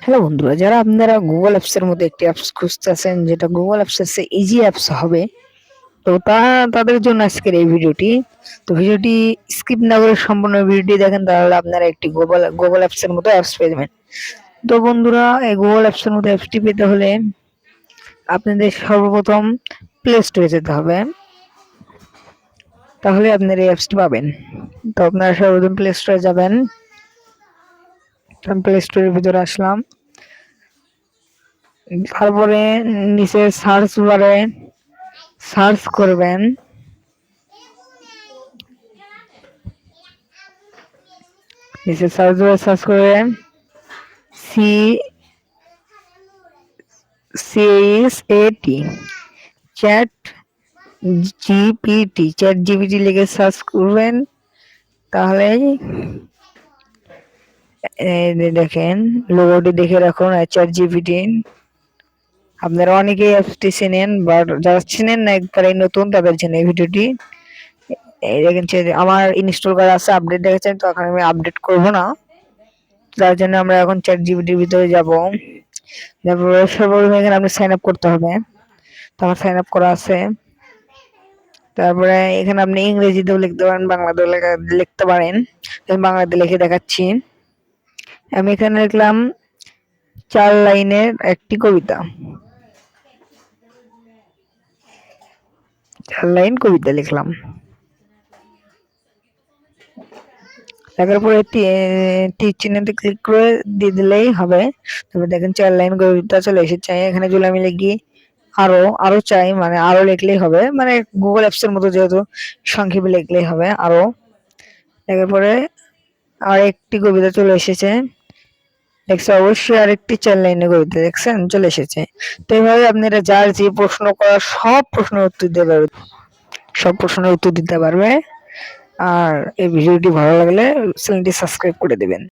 Hello বন্ধুরা, যারা আপনারা গুগল অ্যাপসের মধ্যে একটি অ্যাপস খুঁজতেছেন যেটা গুগল অ্যাপসের চেয়ে ইজি অ্যাপস হবে, তো তাদের জন্য আজকের এই ভিডিওটি। তো ভিডিওটি স্কিপ না করে সম্পূর্ণ ভিডিওটি দেখেন, তাহলে আপনারা একটি গুগল গুগল অ্যাপসের মতো অ্যাপস পেয়ে যাবেন। তো বন্ধুরা, এই গুগল অ্যাপসের মতো অ্যাপসটি পেতে হলে আপনাদের সর্বপ্রথম প্লে স্টোরে যেতে হবে, তাহলে আপনারা এই অ্যাপসটি পাবেন। তো আপনারা সর্বপ্রথম প্লে স্টোরে যাবেন। প্লে স্টোরের ভিতরে আসলাম, তারপরে নিচে সার্চ বারে সার্চ করবেন নিচে সার্চ বারে সার্চ করবেন সি CHAT চ্যাট জিপিটি লিখে সার্চ করবেন। তাহলে দেখেন লোগোটি দেখে রাখুন, চ্যাট জিপিটি। আপনারা অনেকেই অ্যাপসটি চেনেন, বাট যারা চেনেন না একবারে নতুন তাদের জন্য এই ভিডিওটি। এই দেখেন আমার ইনস্টল করা আছে, আপডেট দেখেছেন, তো এখন আমি আপডেট করব না, যার জন্য আমরা এখন চ্যাট জিপিটির ভিতরে যাব। তারপরে সর্বপ্রথম এখানে আপনি সাইন আপ করতে হবে, তো আমার সাইন আপ করা আছে। তারপরে এখানে আপনি ইংরেজিতেও লিখতে পারেন, বাংলাতেও লিখতে পারেন। আমি বাংলাতে লিখে দেখাচ্ছি। আমি এখানে লিখলাম 4 লাইনের একটি কবিতা, 4 লাইন কবিতা লিখলাম। লেখার পরে তীর চিহ্নতে ক্লিক করে দিয়ে দিলেই হবে। তারপর দেখেন 4 লাইন কবিতা চলে এসেছে। এখানে যদি আমি লিখি আরো আরো চাই, মানে আরো লিখলেই হবে, মানে গুগল অ্যাপস এর মতো যেহেতু সংক্ষেপে লিখলেই হবে আরো। লেখার পরে আর একটি কবিতা চলে এসেছে, দেখছে অবশ্যই আরেকটি 4 লাইনের কবিতা দেখছেন চলে এসেছে। তো এইভাবে আপনারা যার যে প্রশ্ন করার সব প্রশ্নের উত্তর দিতে পারবে, সব প্রশ্নের উত্তর দিতে পারবে। আর এই ভিডিওটি ভালো লাগলে চ্যানেলটি সাবস্ক্রাইব করে দেবেন।